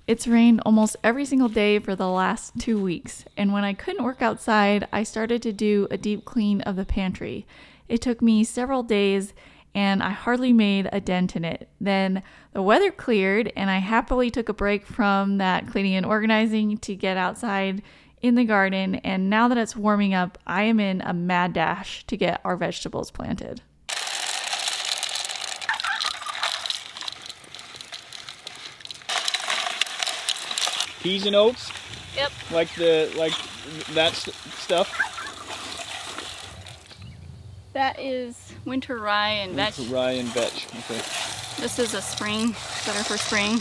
It's rained almost every single day for the last 2 weeks, and when I couldn't work outside, I started to do a deep clean of the pantry. It took me several days, and I hardly made a dent in it. Then the weather cleared, and I happily took a break from that cleaning and organizing to get outside in the garden, and now that it's warming up, I am in a mad dash to get our vegetables planted. Peas and oats? Yep. Like that stuff? That is winter rye and veg. Winter rye and veg. Okay. This is a spring, better for spring.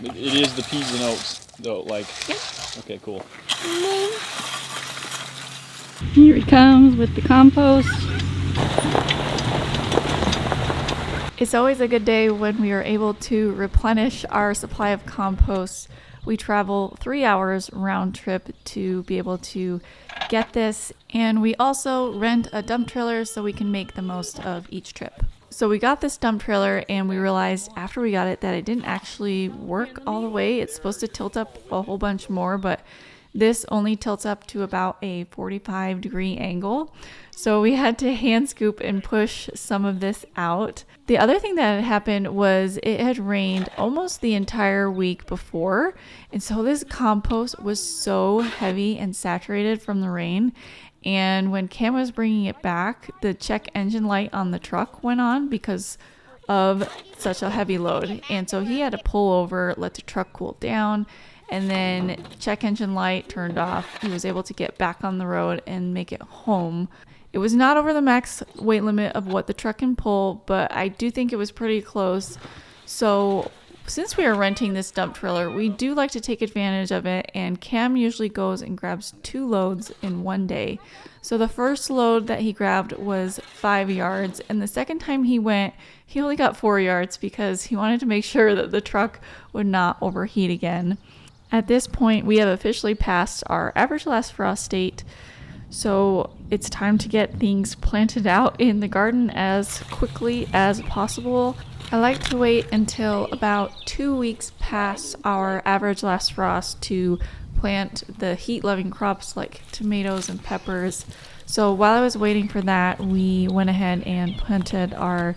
It is the peas and oats, though. Like. Yep. Okay, cool. Here he comes with the compost. It's always a good day when we are able to replenish our supply of compost. We travel 3 hours round trip to be able to get this, and we also rent a dump trailer so we can make the most of each trip. So we got this dump trailer, and we realized after we got it that it didn't actually work all the way. It's supposed to tilt up a whole bunch more, but this only tilts up to about a 45-degree angle. So we had to hand scoop and push some of this out. The other thing that had happened was it had rained almost the entire week before. And so this compost was so heavy and saturated from the rain. And when Cam was bringing it back, the check engine light on the truck went on because of such a heavy load. And so he had to pull over, let the truck cool down, and then check engine light turned off. He was able to get back on the road and make it home. It was not over the max weight limit of what the truck can pull, but I do think it was pretty close. So since we are renting this dump trailer, we do like to take advantage of it, and Cam usually goes and grabs 2 loads in one day. So the first load that he grabbed was 5 yards, and the second time he went, he only got 4 yards because he wanted to make sure that the truck would not overheat again. At this point, we have officially passed our average last frost date, so it's time to get things planted out in the garden as quickly as possible. I like to wait until about 2 weeks past our average last frost to plant the heat-loving crops like tomatoes and peppers. So while I was waiting for that, we went ahead and planted our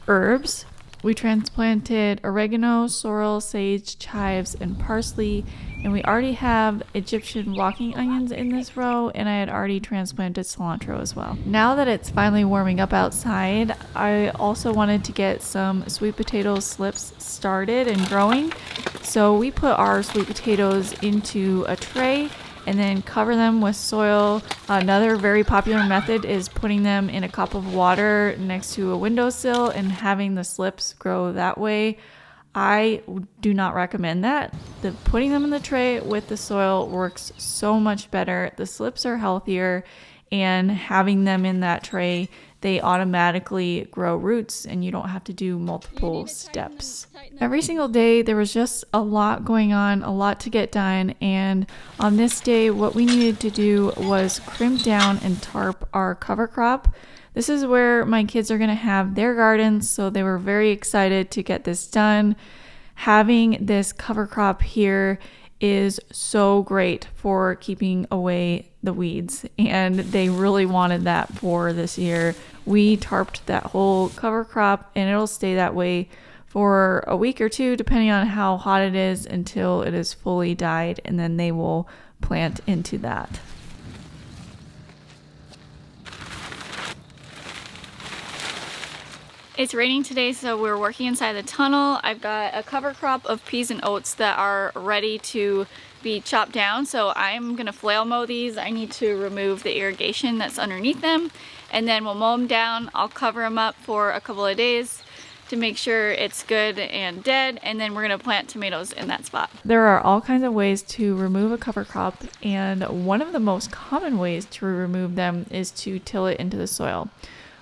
herbs. We transplanted oregano, sorrel, sage, chives, and parsley, and we already have Egyptian walking onions in this row, and I had already transplanted cilantro as well. Now that it's finally warming up outside, I also wanted to get some sweet potato slips started and growing. So we put our sweet potatoes into a tray and then cover them with soil. Another very popular method is putting them in a cup of water next to a windowsill and having the slips grow that way. I do not recommend that. Putting them in the tray with the soil works so much better. The slips are healthier, and having them in that tray, they automatically grow roots and you don't have to do multiple steps. Every single day there was just a lot going on, a lot to get done, and on this day what we needed to do was crimp down and tarp our cover crop. This is where my kids are going to have their gardens, so they were very excited to get this done. Having this cover crop here is so great for keeping away the weeds, and they really wanted that for this year. We tarped that whole cover crop, and it'll stay that way for a week or two depending on how hot it is until it is fully dyed, and then they will plant into that. It's raining today, so we're working inside the tunnel. I've got a cover crop of peas and oats that are ready to be chopped down, so I'm gonna flail mow these. I need to remove the irrigation that's underneath them, and then we'll mow them down. I'll cover them up for a couple of days to make sure it's good and dead, and then we're gonna plant tomatoes in that spot. There are all kinds of ways to remove a cover crop, and one of the most common ways to remove them is to till it into the soil.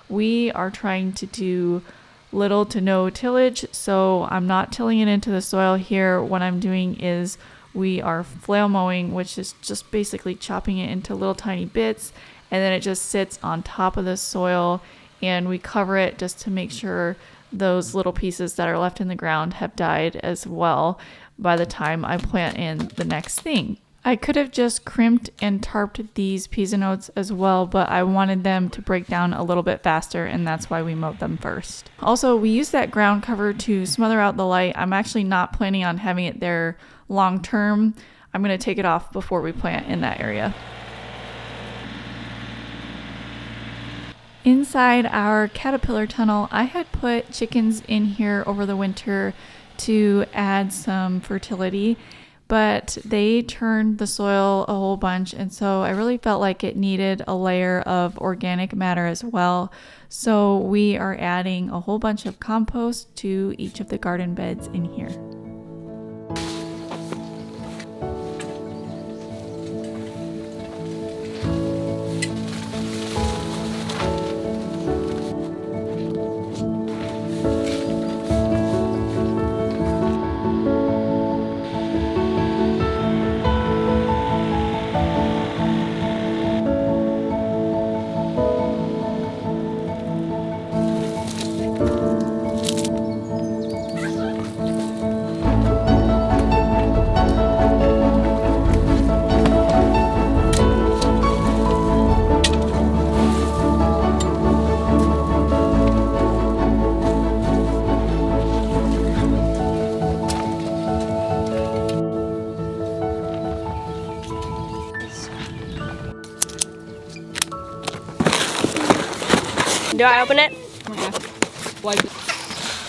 We are trying to do little to no tillage, so I'm not tilling it into the soil here. What I'm doing is we are flail mowing, which is just basically chopping it into little tiny bits, and then it just sits on top of the soil, and we cover it just to make sure those little pieces that are left in the ground have died as well. by the time I plant in the next thing. I could have just crimped and tarped these peas and oats as well, but I wanted them to break down a little bit faster, and that's why we mowed them first. Also, we used that ground cover to smother out the light. I'm actually not planning on having it there long term. I'm going to take it off before we plant in that area. Inside our caterpillar tunnel, I had put chickens in here over the winter to add some fertility, but they turned the soil a whole bunch, and so I really felt like it needed a layer of organic matter as well. So we are adding a whole bunch of compost to each of the garden beds in here. Do I open it?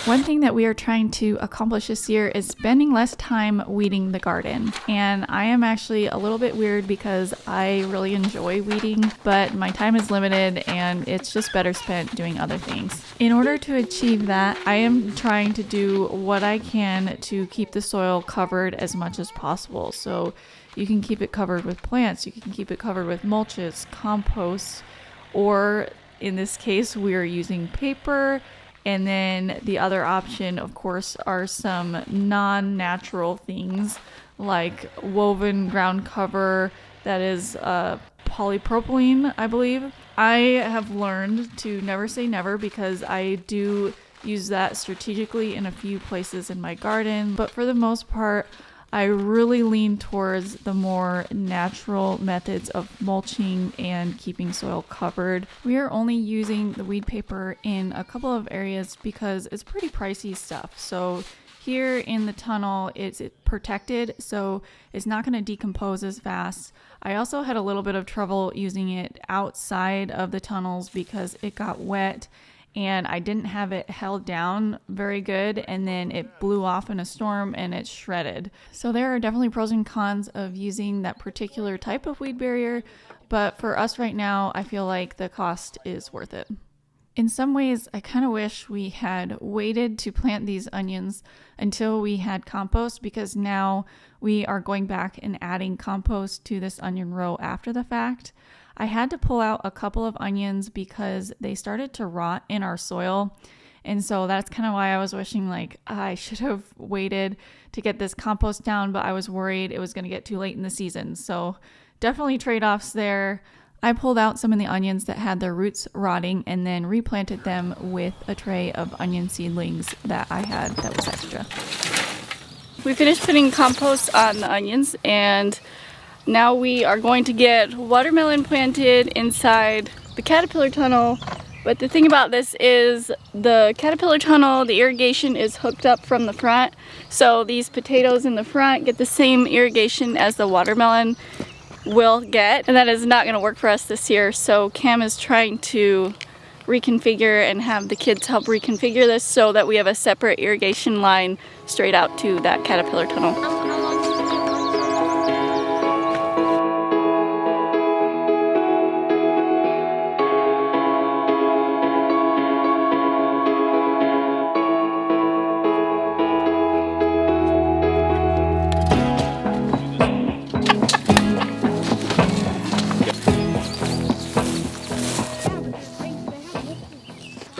One thing that we are trying to accomplish this year is spending less time weeding the garden. And I am actually a little bit weird because I really enjoy weeding, but my time is limited and it's just better spent doing other things. In order to achieve that, I am trying to do what I can to keep the soil covered as much as possible. So you can keep it covered with plants, you can keep it covered with mulches, compost, or in this case, we are using paper. And then the other option, of course, are some non-natural things like woven ground cover that is polypropylene, I believe. I have learned to never say never because I do use that strategically in a few places in my garden. But for the most part, I really lean towards the more natural methods of mulching and keeping soil covered. We are only using the weed paper in a couple of areas because it's pretty pricey stuff. So here in the tunnel, it's protected, so it's not going to decompose as fast. I also had a little bit of trouble using it outside of the tunnels because it got wet and I didn't have it held down very good, and then it blew off in a storm and it shredded. So there are definitely pros and cons of using that particular type of weed barrier, but for us right now, I feel like the cost is worth it. In some ways, I kind of wish we had waited to plant these onions until we had compost, because now we are going back and adding compost to this onion row after the fact. I had to pull out a couple of onions because they started to rot in our soil. And so that's kind of why I was wishing I should have waited to get this compost down, but I was worried it was going to get too late in the season. So definitely trade-offs there. I pulled out some of the onions that had their roots rotting and then replanted them with a tray of onion seedlings that I had that was extra. We finished putting compost on the onions, and now we are going to get watermelon planted inside the caterpillar tunnel. But the thing about this is the caterpillar tunnel, the irrigation is hooked up from the front. So these potatoes in the front get the same irrigation as the watermelon will get. And that is not going to work for us this year. So Cam is trying to reconfigure and have the kids help reconfigure this so that we have a separate irrigation line straight out to that caterpillar tunnel.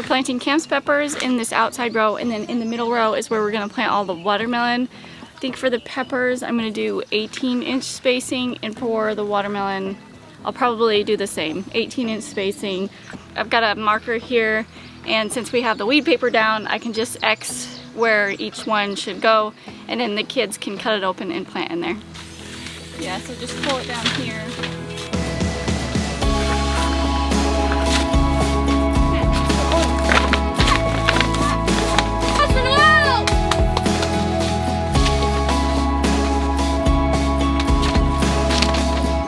Planting Cam's peppers in this outside row, and then in the middle row is where we're going to plant all the watermelon. I think for the peppers I'm going to do 18-inch spacing, and for the watermelon I'll probably do the same, 18-inch spacing. I've got a marker here, and since we have the weed paper down, I can just X where each one should go, and then the kids can cut it open and plant in there. Yeah, so just pull it down here.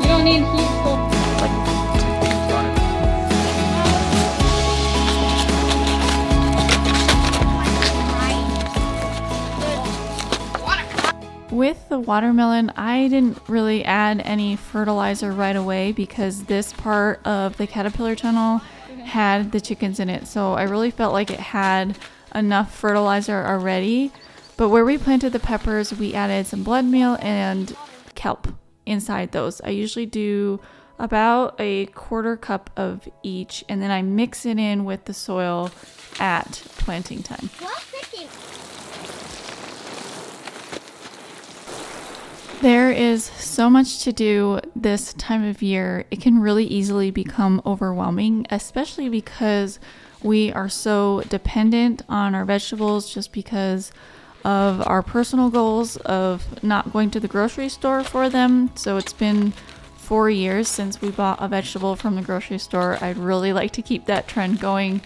You don't need huge pull. With the watermelon, I didn't really add any fertilizer right away because this part of the caterpillar tunnel had the chickens in it. So I really felt like it had enough fertilizer already. But where we planted the peppers, we added some blood meal and kelp inside those. I usually do about a 1/4 cup of each, and then I mix it in with the soil at planting time. There is so much to do this time of year. It can really easily become overwhelming, especially because we are so dependent on our vegetables just because of our personal goals of not going to the grocery store for them. So it's been 4 years since we bought a vegetable from the grocery store. I'd really like to keep that trend going.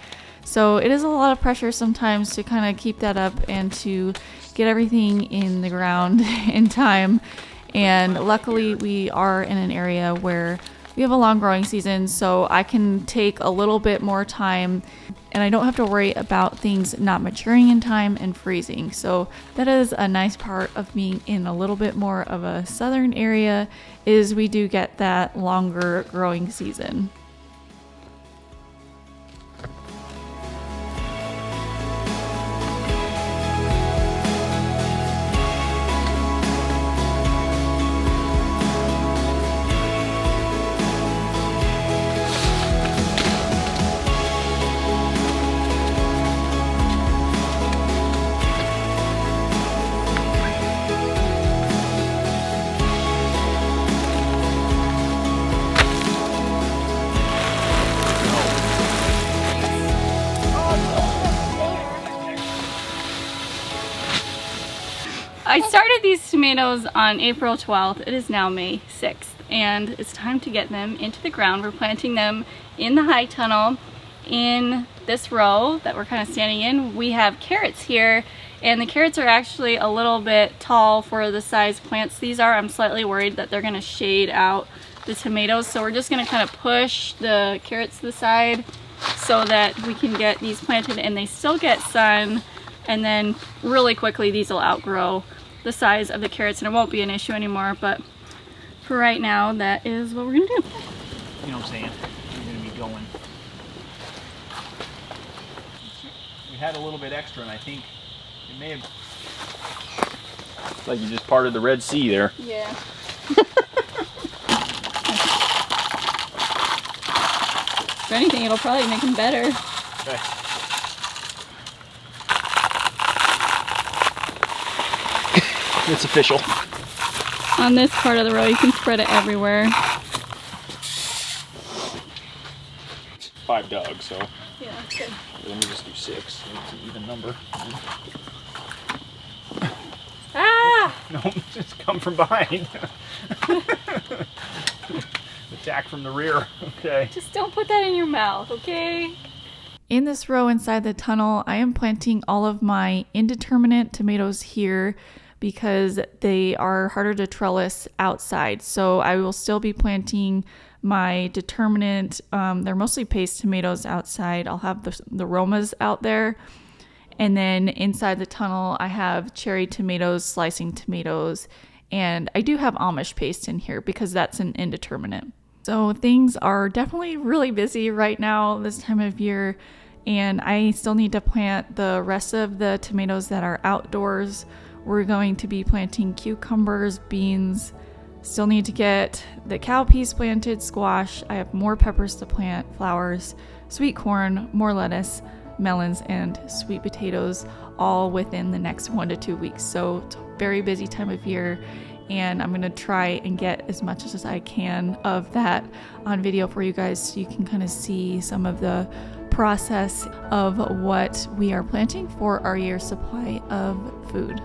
So it is a lot of pressure sometimes to kind of keep that up and to get everything in the ground in time. And luckily we are in an area where we have a long growing season, so I can take a little bit more time and I don't have to worry about things not maturing in time and freezing. So that is a nice part of being in a little bit more of a southern area, is we do get that longer growing season. I started these tomatoes on April 12th. It is now May 6th, and it's time to get them into the ground. We're planting them in the high tunnel in this row that we're kind of standing in. We have carrots here, and the carrots are actually a little bit tall for the size plants these are. I'm slightly worried that they're going to shade out the tomatoes, so we're just going to kind of push the carrots to the side so that we can get these planted and they still get sun, and then really quickly these will outgrow the size of the carrots and it won't be an issue anymore. But for right now, that is what we're gonna do. You know what I'm saying? You're gonna be going. We had a little bit extra, and I think it may have. It's like you just parted the Red Sea there. Yeah. If anything, it'll probably make them better. Okay. It's official. On this part of the row, you can spread it everywhere. 5 dogs, so Yeah, that's good. let me just do 6. It's an even number. Ah! No, just come from behind. Attack from the rear. Okay. Just don't put that in your mouth, okay? In this row inside the tunnel, I am planting all of my indeterminate tomatoes here because they are harder to trellis outside. So I will still be planting my determinate, they're mostly paste tomatoes outside. I'll have the Romas out there. And then inside the tunnel, I have cherry tomatoes, slicing tomatoes, and I do have Amish paste in here because that's an indeterminate. So things are definitely really busy right now this time of year, and I still need to plant the rest of the tomatoes that are outdoors. We're going to be planting cucumbers, beans, still need to get the cowpeas planted, squash. I have more peppers to plant, flowers, sweet corn, more lettuce, melons, and sweet potatoes, all within the next 1 to 2 weeks. So it's a very busy time of year, and I'm gonna try and get as much as I can of that on video for you guys so you can kind of see some of the process of what we are planting for our year's supply of food.